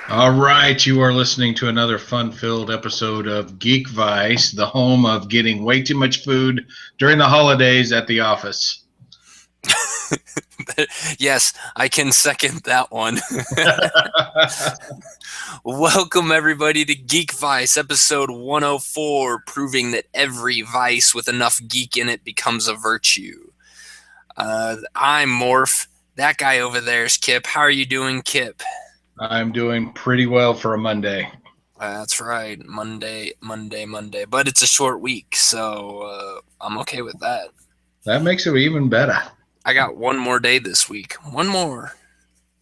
All right, you are listening to another fun-filled episode of Geek Vice, the home of getting way too much food during the holidays at the office. Yes, I can second that one. Welcome, everybody, to Geek Vice, episode 104, proving that every vice with enough geek in it becomes a virtue. I'm Morph. That guy over there is Kip. How are you doing, Kip? I'm doing pretty well for a Monday. That's right. Monday. But it's a short week, so I'm okay with that. That makes it even better. I got one more day this week. One more.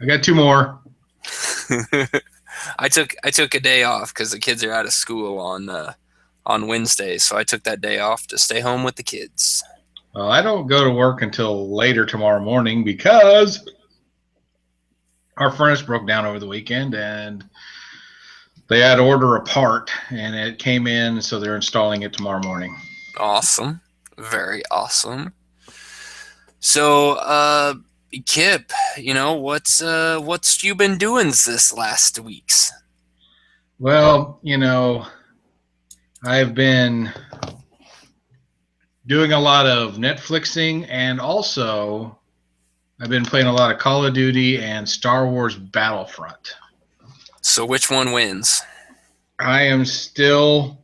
I got two more. I took a day off because the kids are out of school on Wednesday, so I took that day off to stay home with the kids. Well, I don't go to work until later tomorrow morning because our furnace broke down over the weekend and they had to order a part and it came in, so they're installing it tomorrow morning. Awesome, very awesome. So, Kip, what's you been doing this last weeks? Well, I've been doing a lot of Netflixing, and also I've been playing a lot of Call of Duty and Star Wars Battlefront. So, which one wins? I am still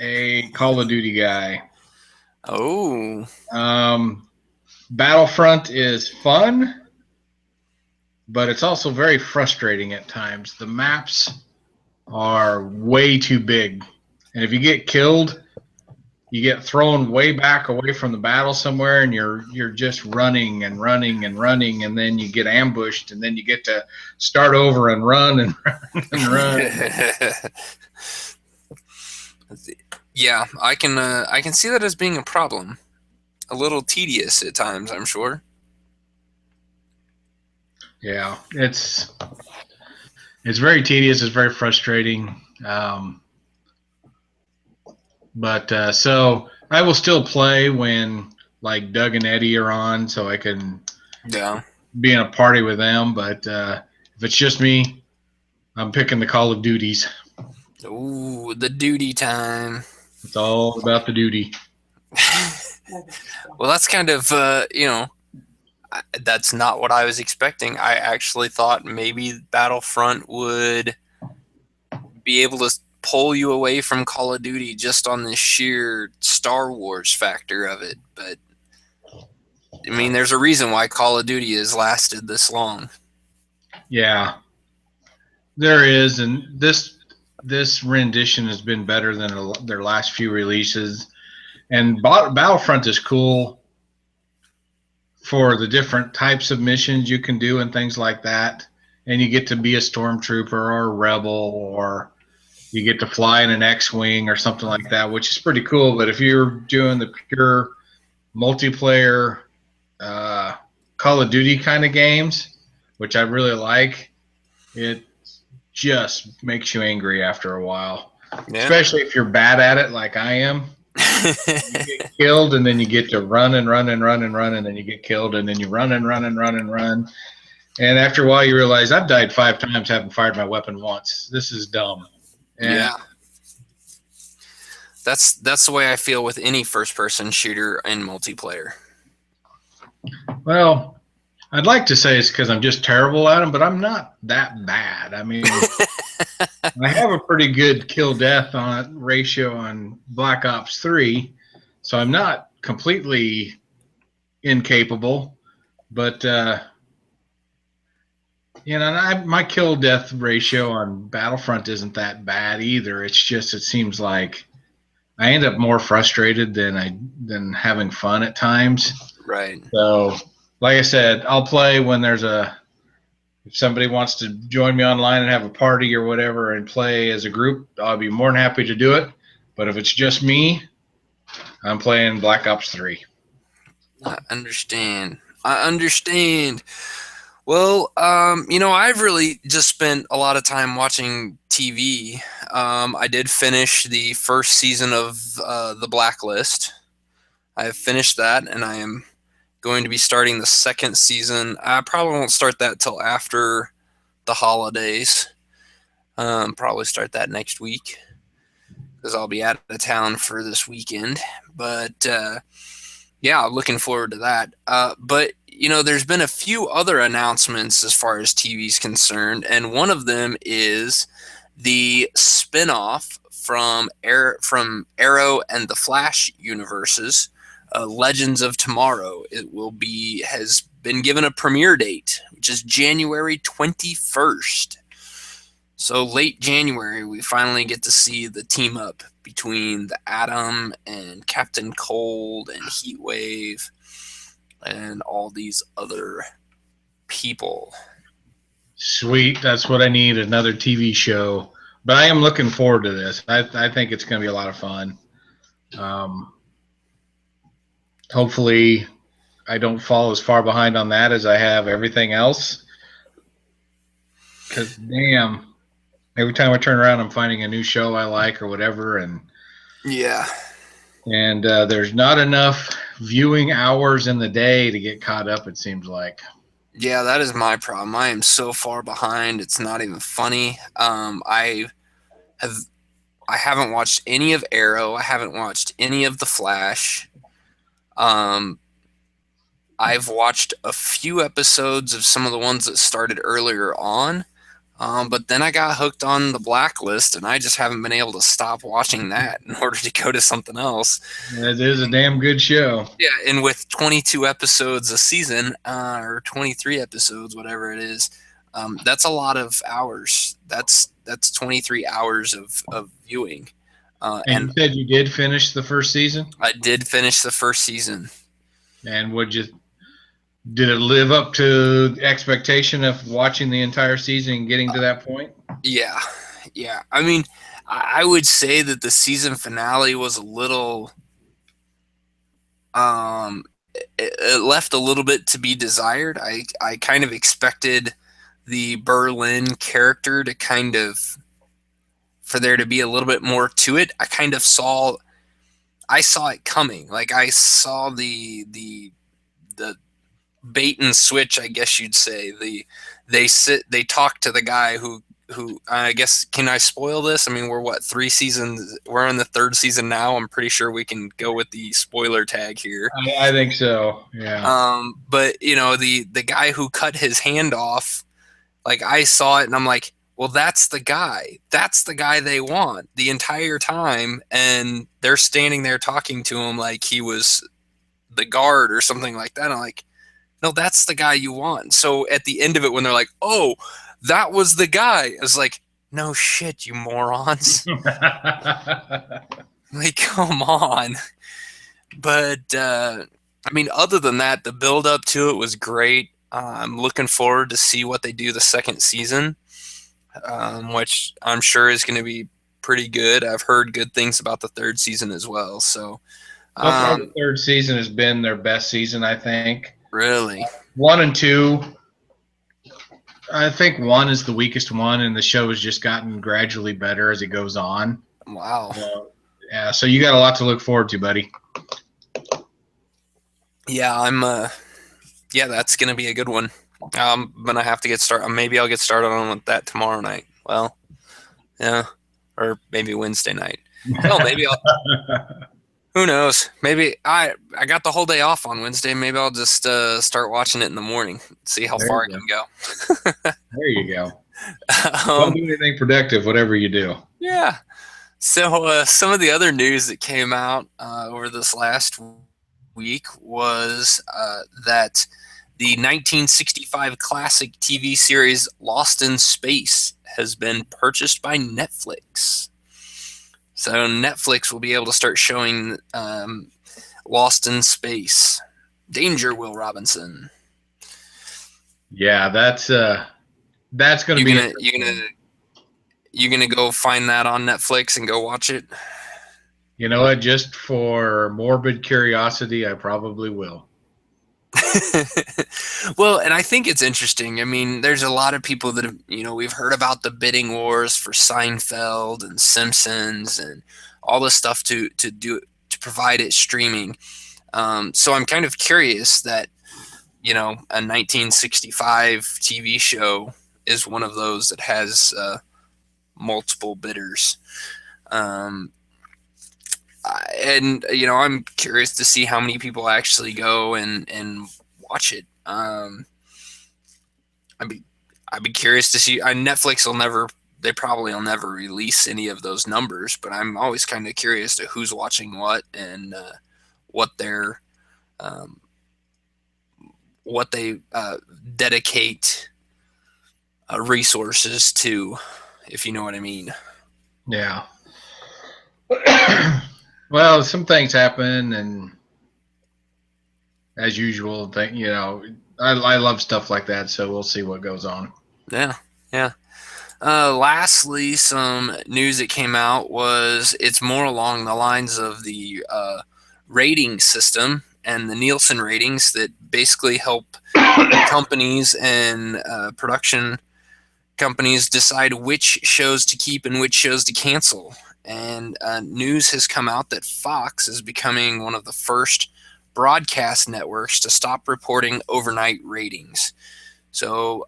a Call of Duty guy. Oh, Um, Battlefront is fun, but it's also very frustrating at times. The maps are way too big, and if you get killed, you get thrown way back away from the battle somewhere, and you're just running and running and running, and then you get ambushed, and then you get to start over and run and run and run. yeah, I can see that as being a problem. A little tedious at times, I'm sure. Yeah, it's very tedious. It's very frustrating. But so I will still play when like Doug and Eddie are on, so I can Yeah. be in a party with them. But if it's just me, I'm picking the Call of Duties. Ooh, the duty time. It's all about the duty. Well, that's kind of, that's not what I was expecting. I actually thought maybe Battlefront would be able to pull you away from Call of Duty just on the sheer Star Wars factor of it. But, I mean, there's a reason why Call of Duty has lasted this long. Yeah, there is, and this rendition has been better than their last few releases. And Battlefront is cool for the different types of missions you can do and things like that. And you get to be a stormtrooper or a rebel, or you get to fly in an X-wing or something like that, which is pretty cool. But if you're doing the pure multiplayer uh, Call of Duty kind of games, which I really like, it just makes you angry after a while. Yeah. Especially if you're bad at it, like I am. You get killed, and then you get to run and run and run and run, and then you get killed, and then you run and run and run and run. And after a while, you realize I've died 5 times, haven't fired my weapon once. This is dumb. And Yeah. That's the way I feel with any first person shooter in multiplayer. well, I'd like to say it's because I'm just terrible at them, but I'm not that bad. I mean, I have a pretty good kill death on ratio on Black Ops 3, so I'm not completely incapable. But my kill death ratio on Battlefront isn't that bad either. It's just it seems like I end up more frustrated than having fun at times. Right. So, like I said, I'll play when there's a if somebody wants to join me online and have a party or whatever and play as a group, I'll be more than happy to do it. But if it's just me, I'm playing Black Ops 3. I understand. I understand. Well, I've really just spent a lot of time watching TV. I did finish the first season of The Blacklist. I have finished that, and I am going to be starting the second season. I probably won't start that till after the holidays. Probably start that next week because I'll be out of town for this weekend. But yeah, looking forward to that. But there's been a few other announcements as far as TV is concerned, and one of them is the spinoff from Arrow and the Flash universes, Legends of Tomorrow. Has been given a premiere date, which is January 21st. So late January, we finally get to see the team up between the Atom and Captain Cold and Heatwave and all these other people. Sweet. That's what I need, another TV show. But I am looking forward to this. I think it's going to be a lot of fun. Hopefully, I don't fall as far behind on that as I have everything else. Because, damn, every time I turn around, I'm finding a new show I like or whatever. Yeah. And there's not enough viewing hours in the day to get caught up, it seems like. Yeah, that is my problem. I am so far behind. It's not even funny. I haven't watched any of Arrow. I haven't watched any of The Flash. I've watched a few episodes of some of the ones that started earlier on. But then I got hooked on The Blacklist, and I just haven't been able to stop watching that in order to go to something else. It is a damn good show. Yeah, and with 22 episodes a season, or 23 episodes, whatever it is, that's a lot of hours. That's 23 hours of viewing. And you said you did finish the first season? I did finish the first season. And did it live up to the expectation of watching the entire season and getting to that point? Yeah. I mean, I would say that the season finale was a little, it left a little bit to be desired. I kind of expected the Berlin character to for there to be a little bit more to it. I saw it coming. Like I saw the bait and switch, I guess you'd say. They talk to the guy who I guess, can I spoil this? I mean, we're 3 seasons? We're on the 3rd season now. I'm pretty sure we can go with the spoiler tag here. I think so. Yeah. But the guy who cut his hand off, like I saw it and I'm like, well, that's the guy. That's the guy they want the entire time, and they're standing there talking to him like he was the guard or something like that. I'm like, no, that's the guy you want. So at the end of it, when they're like, oh, that was the guy, I was like, no shit, you morons. Like, come on. But, I mean, other than that, the build up to it was great. I'm looking forward to see what they do the second season, which I'm sure is going to be pretty good. I've heard good things about the 3rd season as well. So far, the 3rd season has been their best season, I think. Really? 1 and 2. I think 1 is the weakest one, and the show has just gotten gradually better as it goes on. Wow. Yeah, so you got a lot to look forward to, buddy. Yeah, yeah, that's going to be a good one. I'm going to have to get started. Maybe I'll get started on that tomorrow night. Well, yeah, or maybe Wednesday night. Well, maybe I'll. Who knows? Maybe I got the whole day off on Wednesday. Maybe I'll just start watching it in the morning. See how far I can go. There you go. Don't do anything productive, whatever you do. Yeah. So some of the other news that came out over this last week was that the 1965 classic TV series Lost in Space has been purchased by Netflix. So Netflix will be able to start showing Lost in Space. Danger, Will Robinson. Yeah, that's going to be. You gonna go find that on Netflix and go watch it? You know what? Just for morbid curiosity, I probably will. Well, and I think it's interesting. I mean, there's a lot of people that have, we've heard about the bidding wars for Seinfeld and Simpsons and all this stuff to provide it streaming. So I'm kind of curious that, a 1965 TV show is one of those that has multiple bidders. And I'm curious to see how many people actually go and watch it. I'd be curious to see. Netflix they probably will never release any of those numbers, but I'm always kind of curious to who's watching what and what their what they dedicate resources to, if you know what I mean. Yeah. Well, some things happen, and as usual, I love stuff like that, so we'll see what goes on. Yeah, yeah. Lastly, some news that came out was it's more along the lines of the rating system and the Nielsen ratings that basically help companies and production companies decide which shows to keep and which shows to cancel. And news has come out that Fox is becoming one of the first broadcast networks to stop reporting overnight ratings. So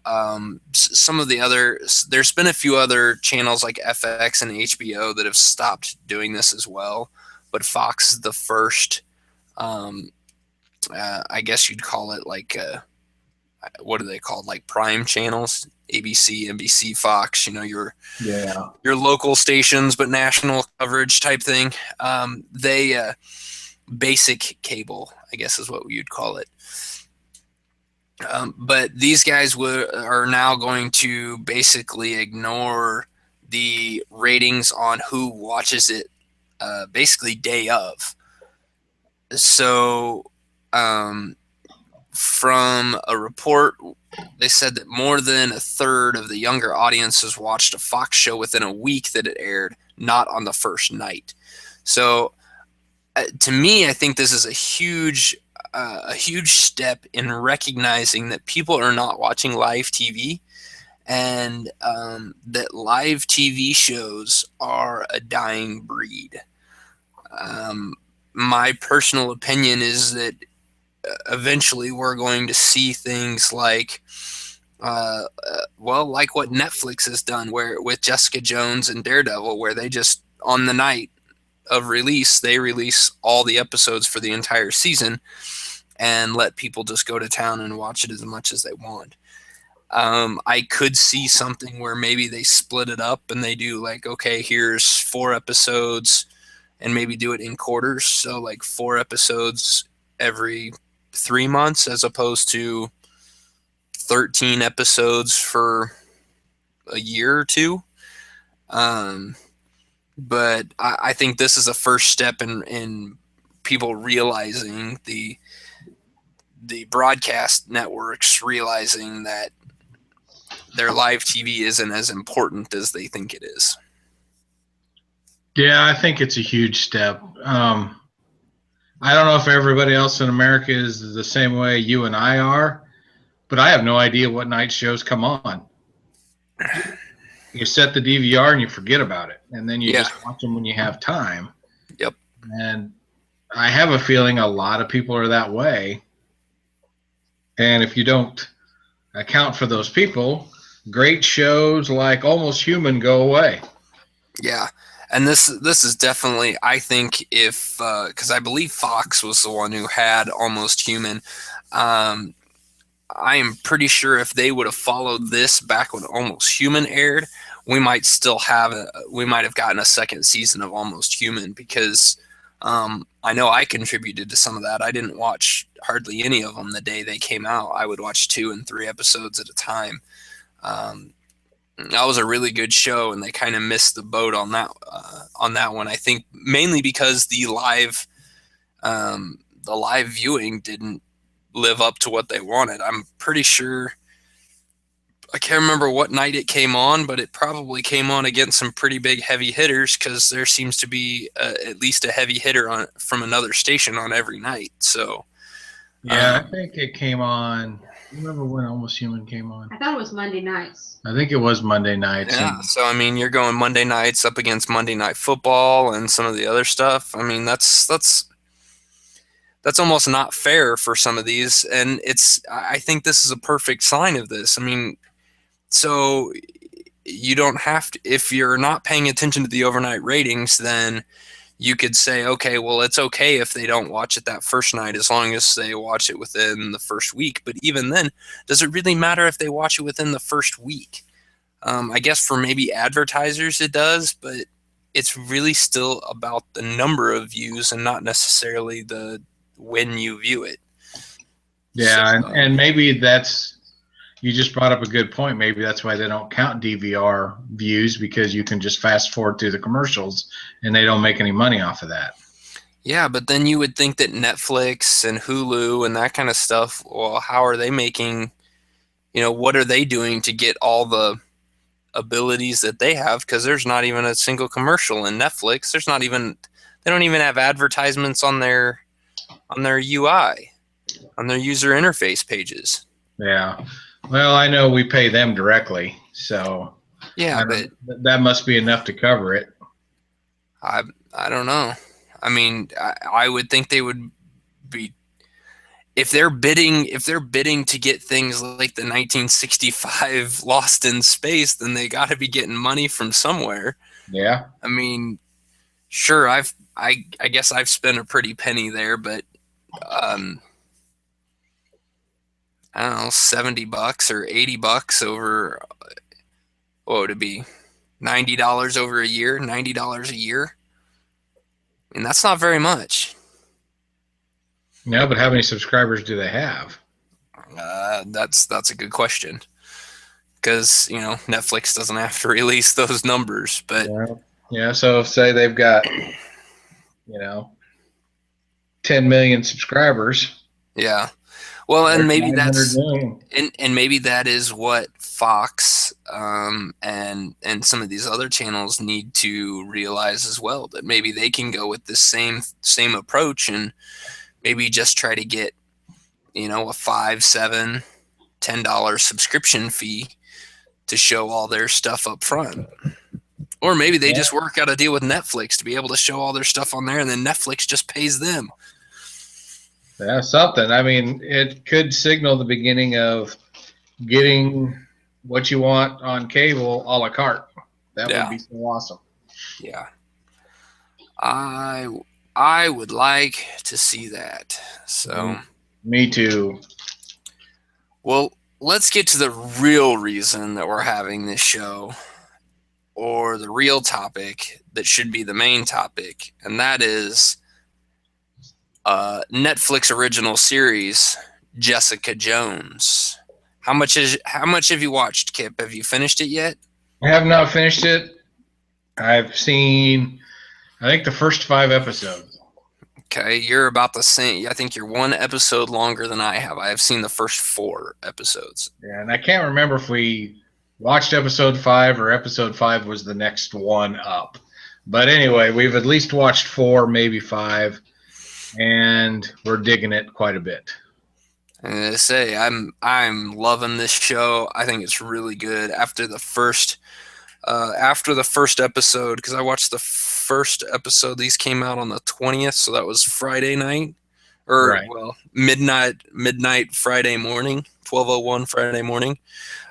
there's been a few other channels like FX and HBO that have stopped doing this as well, but Fox is the first. I guess you'd call it like what are they called? Like prime channels, ABC, NBC, Fox. Your local stations, but national coverage type thing. They basic cable, I guess, is what you'd call it. But these guys are now going to basically ignore the ratings on who watches it basically day of. So from a report, they said that more than a third of the younger audiences watched a Fox show within a week that it aired, not on the first night. So to me, I think this is a huge step in recognizing that people are not watching live TV, and that live TV shows are a dying breed. My personal opinion is that eventually we're going to see things like like what Netflix has done with Jessica Jones and Daredevil, where they just on the night of release, they release all the episodes for the entire season and let people just go to town and watch it as much as they want. I could see something where maybe they split it up and they do like, okay, here's 4 episodes, and maybe do it in quarters. So like 4 episodes every 3 months as opposed to 13 episodes for a year or two. But I think this is a first step in people realizing the broadcast networks realizing that their live TV isn't as important as they think it is. Yeah, I think it's a huge step. I don't know if everybody else in America is the same way you and I are, but I have no idea what night shows come on. You set the DVR and you forget about it, and then you just watch them when you have time. Yep. And I have a feeling a lot of people are that way. And if you don't account for those people, great shows like Almost Human go away. Yeah. And this is definitely, I think, if because I believe Fox was the one who had Almost Human. I am pretty sure if they would have followed this back when Almost Human aired, we might have gotten a second season of Almost Human, because I know I contributed to some of that. I didn't watch hardly any of them the day they came out. I would watch 2 and 3 episodes at a time. That was a really good show, and they kind of missed the boat on that one. I think mainly because the live viewing didn't live up to what they wanted. I'm pretty sure, I can't remember what night it came on, but it probably came on against some pretty big heavy hitters, because there seems to be at least a heavy hitter from another station on every night. So yeah, I think it came on. Remember when Almost Human came on? I thought it was Monday nights. I think it was Monday nights. Yeah, so I mean, you're going Monday nights up against Monday Night Football and some of the other stuff. I mean, that's almost not fair for some of these, and I think this is a perfect sign of this. I mean, so you don't have to, if you're not paying attention to the overnight ratings, then you could say, okay, well, it's okay if they don't watch it that first night as long as they watch it within the first week. But even then, does it really matter if they watch it within the first week? I guess for maybe advertisers it does, but it's really still about the number of views and not necessarily the when you view it. Yeah, So, and maybe that's, you just brought up a good point. Maybe that's why they don't count DVR views, because you can just fast forward through the commercials and they don't make any money off of that. yeah, but then you would think that Netflix and Hulu and that kind of stuff, well, how are they making, what are they doing to get all the abilities that they have? Because there's not even a single commercial in Netflix. They don't even have advertisements on their UI, on their user interface pages. Yeah. Well, I know we pay them directly, so Yeah, but that must be enough to cover it. I I don't know. I mean, I would think they would be, if they're bidding to get things like the 1965 Lost in Space, then they got to be getting money from somewhere. Yeah. I mean, sure, I guess I've spent a pretty penny there, but um, I don't know, $70 or $80 over, what would it be? $90 over a year, $90 a year. And that's not very much. No, but how many subscribers do they have? That's a good question, because Netflix doesn't have to release those numbers, but Yeah. Yeah. So say they've got, 10 million subscribers. yeah. Well, and There's maybe 900 that's million. and maybe that is what Fox and some of these other channels need to realize as well, that maybe they can go with the same approach and maybe just try to get a 5, 7, $10 subscription fee to show all their stuff up front. Or maybe they Yeah. just work out a deal with Netflix to be able to show all their stuff on there, and then Netflix just pays them. Yeah, something. I mean, it could signal the beginning of getting what you want on cable a la carte. That would Yeah, be so awesome. yeah. I I would like to see that. So, Me too. well, let's get to the real reason that we're having this show, or the real topic that should be the main topic, and that is Netflix original series Jessica Jones. How much have you watched, Kip? Have you finished it yet? I have not finished it. I've seen, I think, the first 5 episodes. Okay, you're about the same. I think you're one episode longer than I have. I have seen the first 4 episodes. Yeah, and I can't remember if we watched episode 5 or episode 5 was the next one up. But anyway, we've at least watched 4, maybe 5, and we're digging it quite a bit. And I say I'm loving this show. I think it's really good. After the first episode, because I watched the first episode. These came out on the 20th, so that was Friday night, or Right. well, midnight Friday morning, 12:01 Friday morning.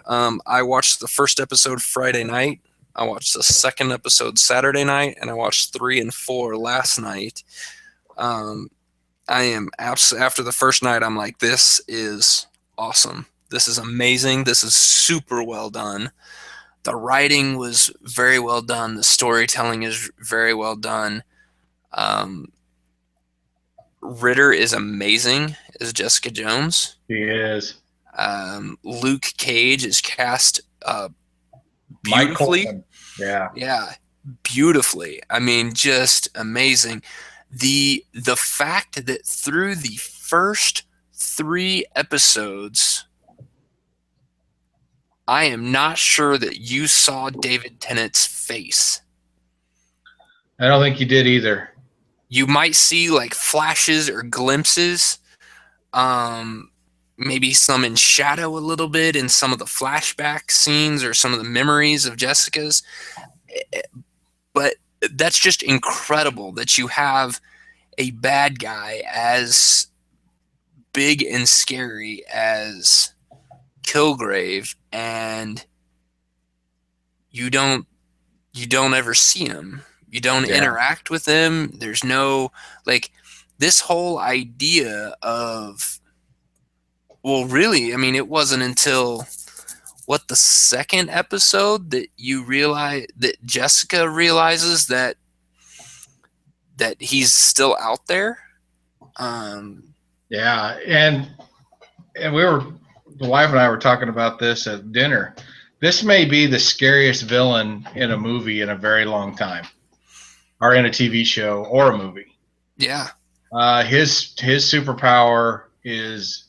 I watched the first episode Friday night. I watched the second episode Saturday night, and I watched 3 and 4 last night. I am after the first night, I'm like, this is awesome. This is amazing. This is super well done. The writing was very well done. The storytelling is very well done. Um, Ritter is amazing as Jessica Jones. He is. Luke Cage is cast Mike beautifully. Colton. Yeah. Yeah, beautifully. I mean, just amazing. The fact that through the first 3 episodes, I am not sure that you saw David Tennant's face. I don't think he did either. You might see like flashes or glimpses, maybe some in shadow a little bit in some of the flashback scenes or some of the memories of Jessica's. But that's just incredible that you have a bad guy as big and scary as Kilgrave, and you don't ever see him. You don't Yeah. interact with him. There's no, like, this whole idea of, well, really, I mean, it wasn't until what, the second episode that you realize that Jessica realizes that he's still out there. Yeah, and the wife and I were talking about this at dinner. This may be the scariest villain in a movie in a very long time, or in a TV show or a movie. Yeah. His superpower is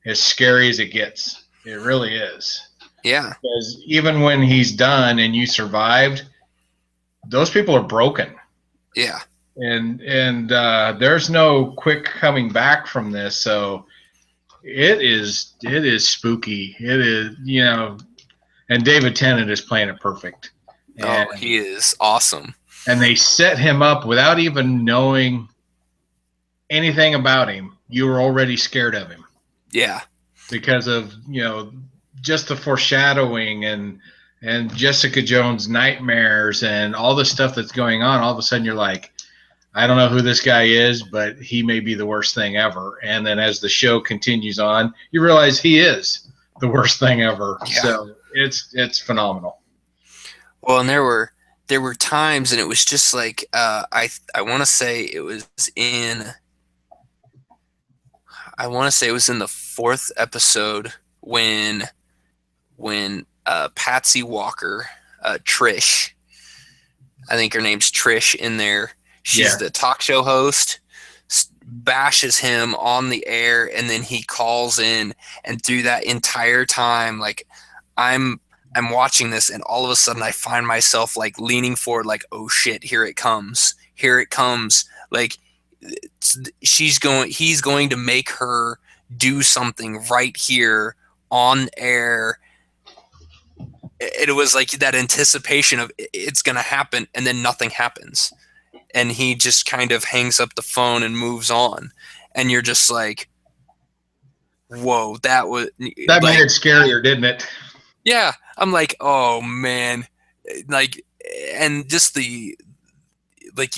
as scary as it gets. It really is. Yeah. Because even when he's done and you survived, those people are broken. Yeah. And there's no quick coming back from this. So it is spooky. It is, and David Tennant is playing it perfect. And, he is awesome. And they set him up without even knowing anything about him. You were already scared of him. Yeah. Because of, just the foreshadowing and Jessica Jones' nightmares and all the stuff that's going on. All of a sudden you're like, I don't know who this guy is, but he may be the worst thing ever. And then as the show continues on, you realize he is the worst thing ever. Yeah. So it's phenomenal. Well, and there were times, and it was just like, I want to say it was in the fourth episode when Patsy Walker, Trish, I think her name's Trish in there. She's the talk show host, bashes him on the air, and then he calls in, and through that entire time, like, I'm watching this, and all of a sudden I find myself like leaning forward, like, oh shit, here it comes. Like, he's going to make her do something right here on air. It was like that anticipation of it's going to happen, and then nothing happens. And he just kind of hangs up the phone and moves on. And you're just like, whoa, that made it scarier, didn't it? Yeah. I'm like, oh man. Like, and just you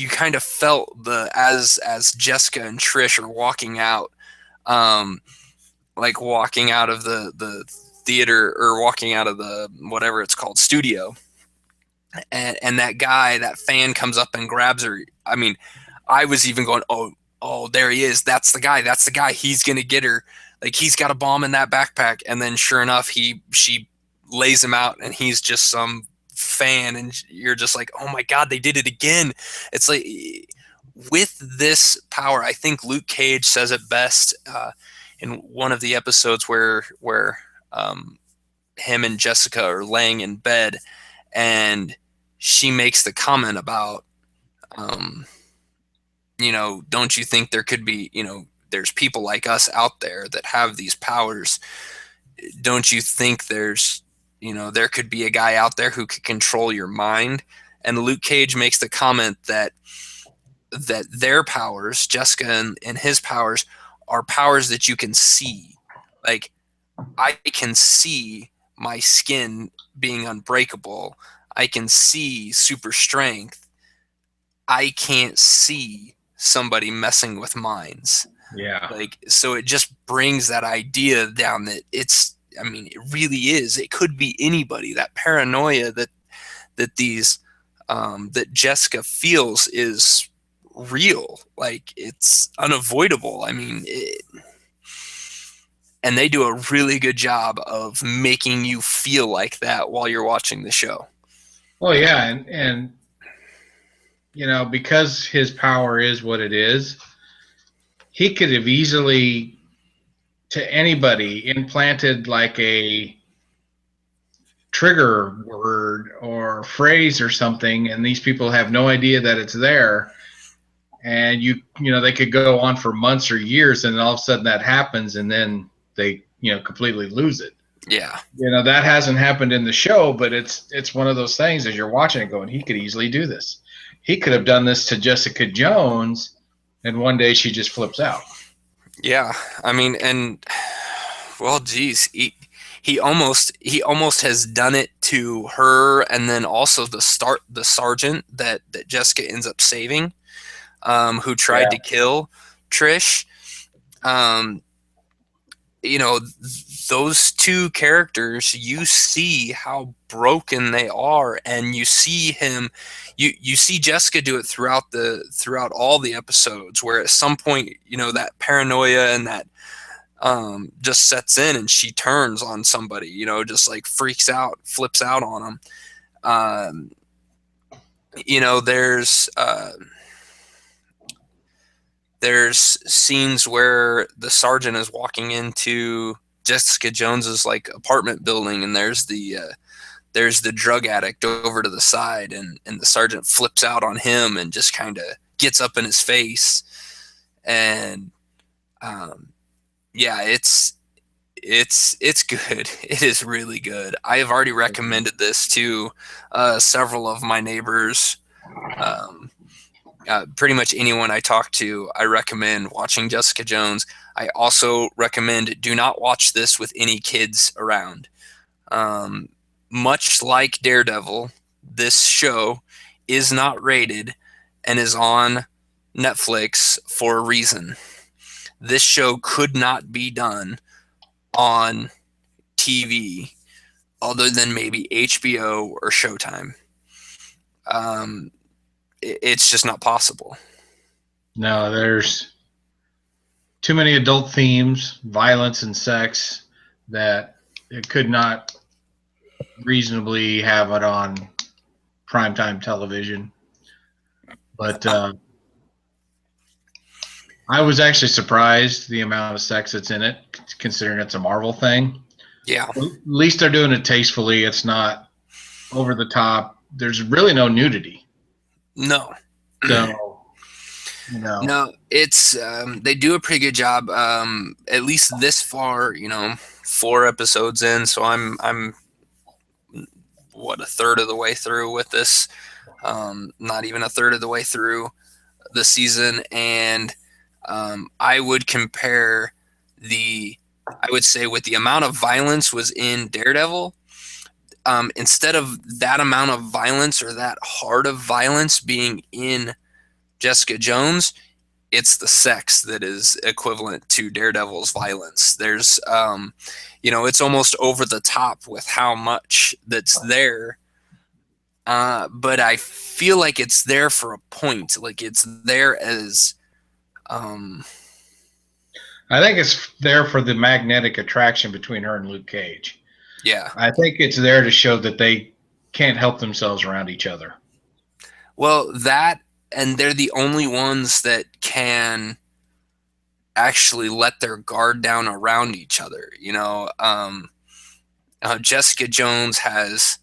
kind of felt as Jessica and Trish are walking out, like walking out of the theater, or walking out of the, whatever it's called, studio. And that guy, that fan, comes up and grabs her. I mean, I was even going, oh, there he is. That's the guy. He's going to get her. Like, he's got a bomb in that backpack. And then sure enough, she lays him out, and he's just some fan. And you're just like, oh my God, they did it again. It's like, with this power, I think Luke Cage says it best in one of the episodes where him and Jessica are laying in bed, and she makes the comment about, don't you think there could be, there's people like us out there that have these powers. Don't you think there's, there could be a guy out there who could control your mind? And Luke Cage makes the comment that their powers, Jessica and his powers, are powers that you can see. Like, I can see my skin being unbreakable. I can see super strength. I can't see somebody messing with minds. Yeah. Like, so it just brings that idea down that it really is. It could be anybody. That paranoia that Jessica feels is real. Like, it's unavoidable. I mean, and they do a really good job of making you feel like that while you're watching the show. Well, yeah, and because his power is what it is, he could have easily, to anybody, implanted like a trigger word or phrase or something, and these people have no idea that it's there. And they could go on for months or years, and all of a sudden that happens, and then they completely lose it. Yeah. That hasn't happened in the show, but it's one of those things as you're watching it going, he could easily do this. He could have done this to Jessica Jones, and one day she just flips out. Yeah. I mean, and, well, geez, he almost has done it to her, and then also the sergeant that Jessica ends up saving, who tried Yeah. to kill Trish. Um, those two characters, you see how broken they are, and you see him, you see Jessica do it throughout all the episodes, where at some point, that paranoia and that just sets in, and she turns on somebody, just like freaks out, flips out on them. Um, there's scenes where the sergeant is walking into Jessica Jones's like apartment building, and there's the drug addict over to the side, and the sergeant flips out on him and just kind of gets up in his face. And yeah, it's good. It is really good. I have already recommended this to several of my neighbors. Pretty much anyone I talk to, I recommend watching Jessica Jones. I also recommend do not watch this with any kids around. Much like Daredevil, this show is not rated and is on Netflix for a reason. This show could not be done on TV other than maybe HBO or Showtime. It's just not possible. No, there's too many adult themes, violence and sex, that it could not reasonably have it on primetime television. But I was actually surprised the amount of sex that's in it, considering it's a Marvel thing. Yeah. At least they're doing it tastefully. It's not over the top. There's really no nudity. No. So, No, it's they do a pretty good job. At least this far, 4 episodes in, so I'm what, a third of the way through with this. Not even a third of the way through the season, and I would compare I would say with the amount of violence was in Daredevil. Instead of that amount of violence or that hard of violence being in Jessica Jones, it's the sex that is equivalent to Daredevil's violence. There's, it's almost over the top with how much that's there. But I feel like it's there for a point. Like it's there as, I think it's there for the magnetic attraction between her and Luke Cage. Yeah. I think it's there to show that they can't help themselves around each other. Well, and they're the only ones that can actually let their guard down around each other. Jessica Jones has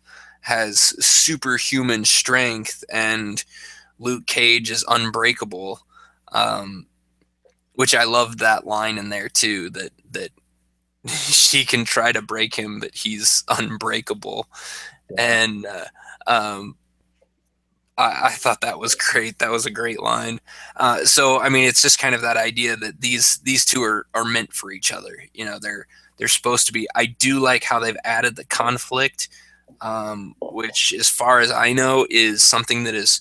superhuman strength, and Luke Cage is unbreakable. Which I loved that line in there too, that she can try to break him, but he's unbreakable. Yeah. And I thought that was great. That was a great line. So I mean, it's just kind of that idea that these two are meant for each other. They're supposed to be. I do like how they've added the conflict, which, as far as I know, is something that is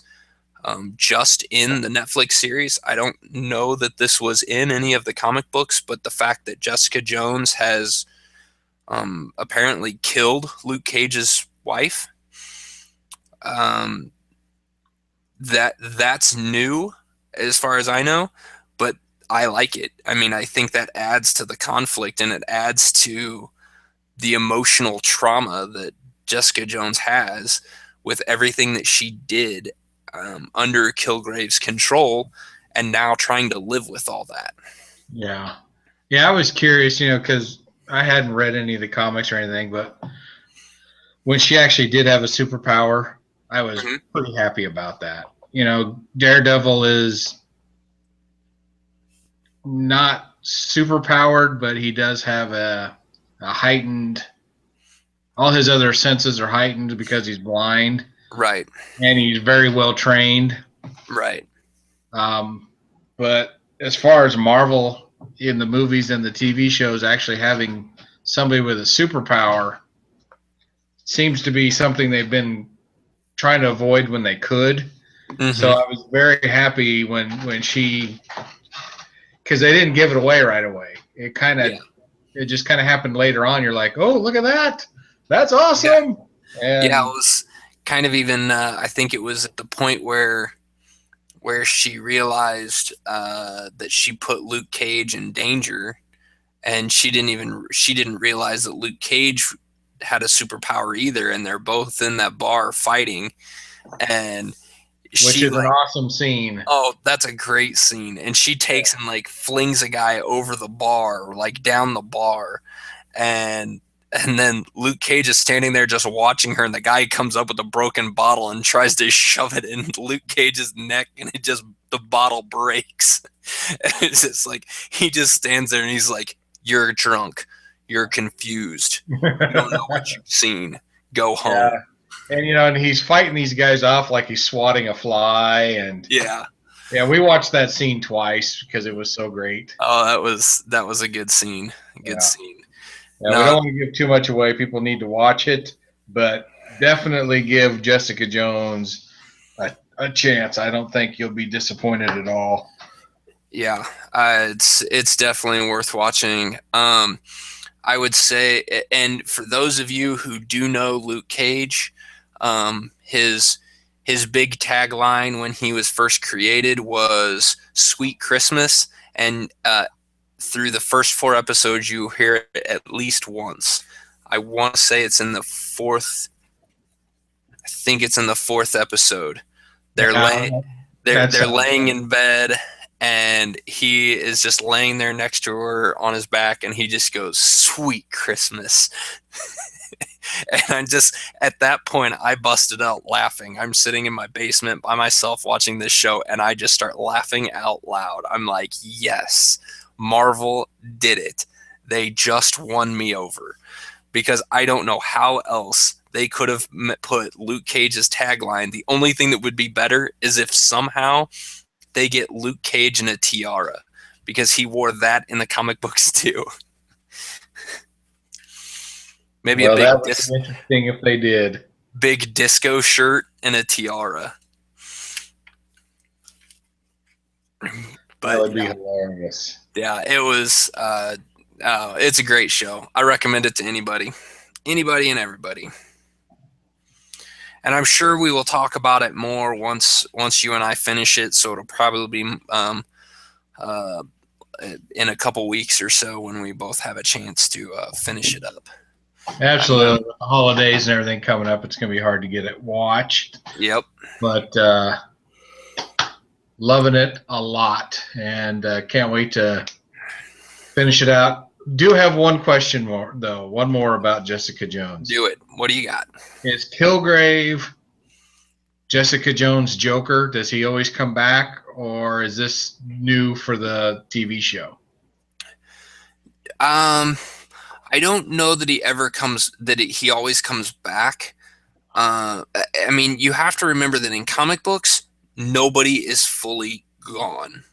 just in the Netflix series. I don't know that this was in any of the comic books, but the fact that Jessica Jones has apparently killed Luke Cage's wife, that's new as far as I know, but I like it. I mean, I think that adds to the conflict, and it adds to the emotional trauma that Jessica Jones has with everything that she did under Kilgrave's control, and now trying to live with all that. Yeah. I was curious, because I hadn't read any of the comics or anything, but when she actually did have a superpower, I was pretty happy about that. Daredevil is not super powered, but he does have a heightened, all his other senses are heightened because he's blind. Right. And he's very well trained. Right. But as far as Marvel in the movies and the TV shows actually having somebody with a superpower seems to be something they've been trying to avoid when they could. So I was very happy when she, because they didn't give it away right away. It just kind of happened later on. You're like, oh, look at that. That's awesome. Yeah, And it was kind of even, I think it was at the point where she realized that she put Luke Cage in danger, and she didn't realize that Luke Cage had a superpower either, and they're both in that bar fighting, and which is an awesome scene. Oh, that's a great scene. And she takes and like flings a guy over the bar, like down the bar, and then Luke Cage is standing there just watching her, and the guy comes up with a broken bottle and tries to shove it in Luke Cage's neck, and the bottle breaks. And it's just like, he just stands there and he's like, "You're drunk. You're confused. You don't know what you've seen. Go home." Yeah. And and he's fighting these guys off like he's swatting a fly, and yeah, we watched that scene twice because it was so great. Oh, that was a good scene. Good scene. Yeah, we don't want to give too much away. People need to watch it, but definitely give Jessica Jones a chance. I don't think you'll be disappointed at all. Yeah, it's definitely worth watching. I would say, and for those of you who do know Luke Cage, his big tagline when he was first created was "Sweet Christmas," and through the first 4 episodes, you hear it at least once. I want to say it's in the 4th. I think it's in the 4th episode. They're laying in bed, and he is just laying there next to her on his back, and he just goes, "Sweet Christmas." And at that point, I busted out laughing. I'm sitting in my basement by myself watching this show, and I just start laughing out loud. I'm like, yes, Marvel did it. They just won me over, because I don't know how else they could have put Luke Cage's tagline. The only thing that would be better is if somehow they get Luke Cage in a tiara, because he wore that in the comic books too. Maybe that would be interesting if they did. Big disco shirt and a tiara. But that would be hilarious. Yeah, it was. It's a great show. I recommend it to anybody and everybody. And I'm sure we will talk about it more once you and I finish it. So it'll probably be in a couple weeks or so when we both have a chance to finish it up. Absolutely. With the holidays and everything coming up, it's going to be hard to get it watched. Yep. But loving it a lot, and can't wait to finish it out. Do have one question more, though. One more about Jessica Jones. Do it. What do you got? Is Kilgrave Jessica Jones' Joker? Does he always come back, or is this new for the TV show? I don't know that he always comes back. I mean, you have to remember that in comic books, nobody is fully gone.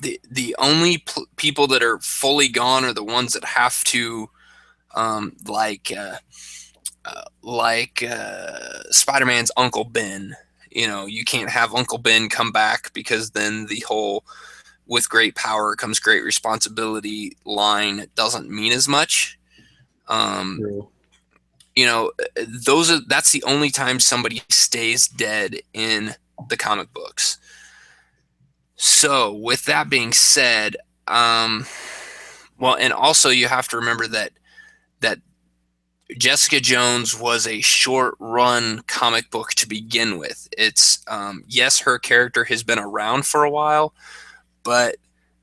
The only people that are fully gone are the ones that have to, like Spider-Man's Uncle Ben. You can't have Uncle Ben come back, because then the whole "with great power comes great responsibility" line doesn't mean as much. True. That's the only time somebody stays dead in the comic books. So with that being said, and also you have to remember that Jessica Jones was a short run comic book to begin with. It's yes, her character has been around for a while, but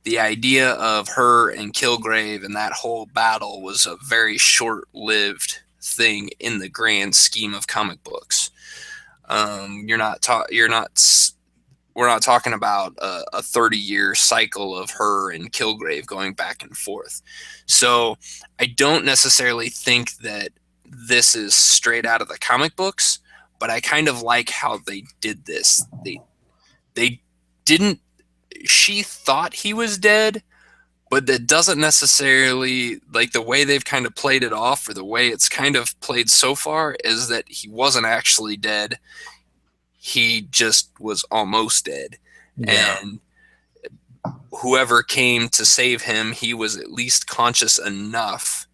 the idea of her and Kilgrave and that whole battle was a very short-lived thing in the grand scheme of comic books. We're not talking about a 30-year cycle of her and Kilgrave going back and forth. So I don't necessarily think that this is straight out of the comic books, but I kind of like how they did this. They didn't. She thought he was dead, but that doesn't necessarily, like, the way they've kind of played it off, or the way it's kind of played so far, is that he wasn't actually dead. He just was almost dead. Yeah. And whoever came to save him, he was at least conscious enough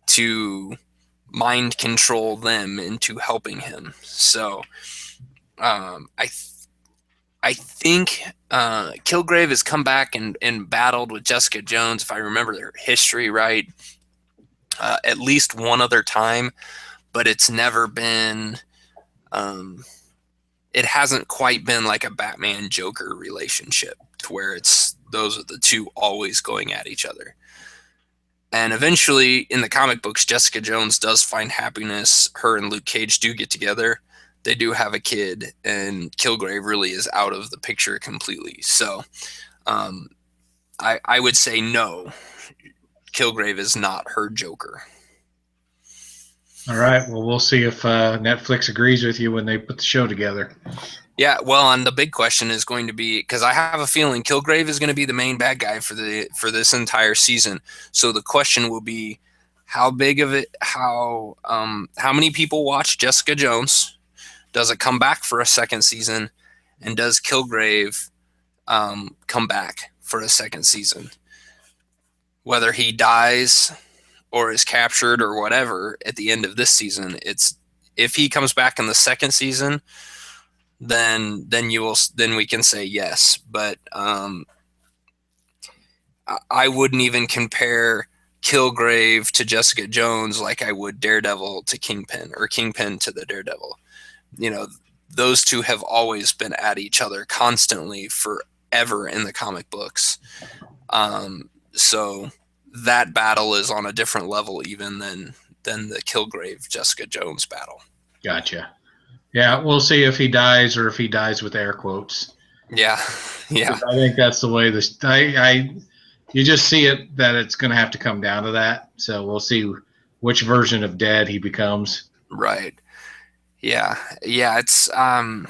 to mind control them into helping him. So I think Kilgrave has come back and battled with Jessica Jones, if I remember their history right, at least one other time, but it's never been. It hasn't quite been like a Batman Joker relationship to where it's those are the two always going at each other. And eventually, in the comic books, Jessica Jones does find happiness. Her and Luke Cage do get together. They do have a kid, and Kilgrave really is out of the picture completely. So I would say no, Kilgrave is not her Joker. All right. Well, we'll see if Netflix agrees with you when they put the show together. Yeah, well, and the big question is going to be, because I have a feeling Kilgrave is going to be the main bad guy for this entire season. So the question will be, how big of it? How many people watch Jessica Jones? Does it come back for a second season? And does Kilgrave come back for a second season? Whether he dies or is captured or whatever at the end of this season, if he comes back in the second season, then we can say yes. But I wouldn't even compare Kilgrave to Jessica Jones like I would Daredevil to Kingpin, or Kingpin to the Daredevil. Those two have always been at each other constantly forever in the comic books. So that battle is on a different level even than the Kilgrave Jessica Jones battle. Gotcha. Yeah, we'll see if he dies or if he dies with air quotes. Yeah. I think that's the way this. You just see it that it's going to have to come down to that. So we'll see which version of dead he becomes. Right. Yeah. It's I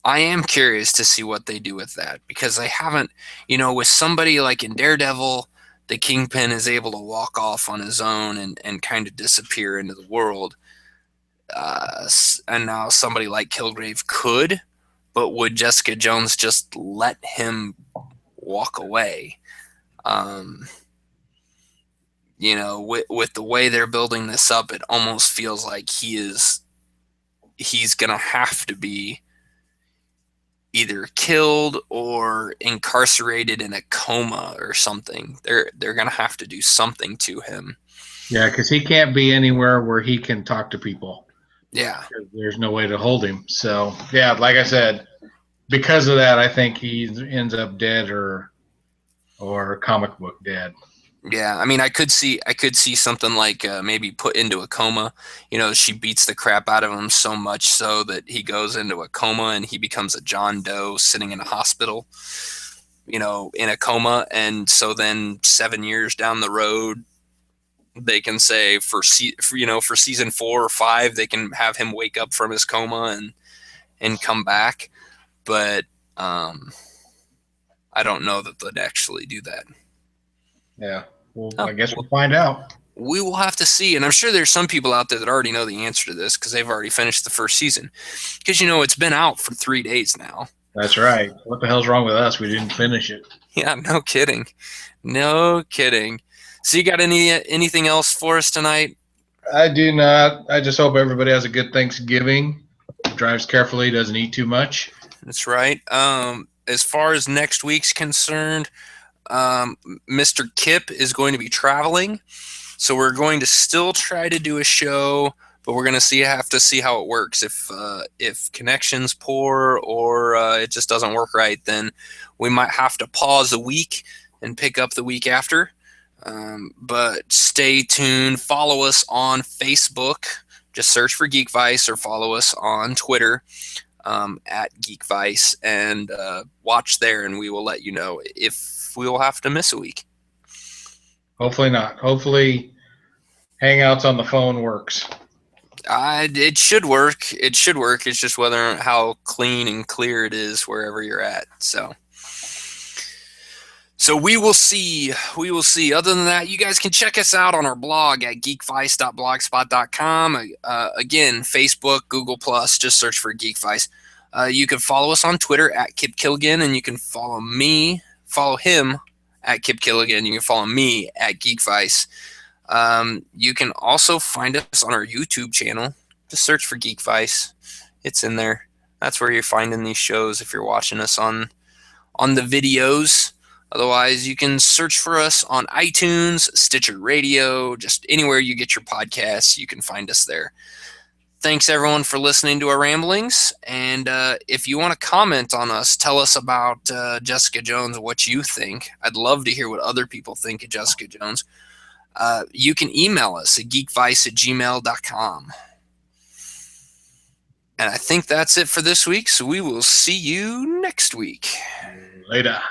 am curious to see what they do with that, because they haven't, with somebody like in Daredevil, the Kingpin is able to walk off on his own and kind of disappear into the world. And now somebody like Kilgrave could, but would Jessica Jones just let him walk away? With the way they're building this up, it almost feels like he's gonna have to be either killed or incarcerated in a coma or something. They're gonna have to do something to him. Yeah, because he can't be anywhere where he can talk to people. Yeah. There's no way to hold him. So, yeah, like I said, because of that, I think he ends up dead or comic book dead. Yeah, I mean, I could see something like maybe put into a coma. She beats the crap out of him so much so that he goes into a coma and he becomes a John Doe sitting in a hospital, in a coma. And so then 7 years down the road, they can say for season 4 or 5, they can have him wake up from his coma and come back. But I don't know that they'd actually do that. Yeah. Well, I guess we'll find out. We will have to see. And I'm sure there's some people out there that already know the answer to this because they've already finished the first season. Because, it's been out for 3 days now. That's right. What the hell's wrong with us? We didn't finish it. Yeah, no kidding. No kidding. So you got anything else for us tonight? I do not. I just hope everybody has a good Thanksgiving. Drives carefully, doesn't eat too much. That's right. As far as next week's concerned, Mr. Kip is going to be traveling, so we're going to still try to do a show, but we're going to have to see how it works. If connection's poor or it just doesn't work right, then we might have to pause a week and pick up the week after. But stay tuned. Follow us on Facebook. Just search for Geek Vice, or follow us on Twitter at Geek Vice, and watch there, and we will let you know if we will have to miss a week. Hopefully not. Hopefully Hangouts on the phone works. It should work. It's just how clean and clear it is wherever you're at. So So we will see. We will see. Other than that, you guys can check us out on our blog at geekvice.blogspot.com. Again, Facebook, Google Plus. Just search for Geek Vice. You can follow us on Twitter at Kip Killigan, and you can follow him at Kip Killigan. You can follow me at Geek Vice. You can also find us on our YouTube channel. Just search for Geek Vice. It's in there. That's where you're finding these shows if you're watching us on the videos. Otherwise, you can search for us on iTunes, Stitcher Radio, just anywhere you get your podcasts, you can find us there. Thanks, everyone, for listening to our ramblings. And if you want to comment on us, tell us about Jessica Jones, what you think. I'd love to hear what other people think of Jessica Jones. You can email us at geekvice@gmail.com. And I think that's it for this week, so we will see you next week. Later.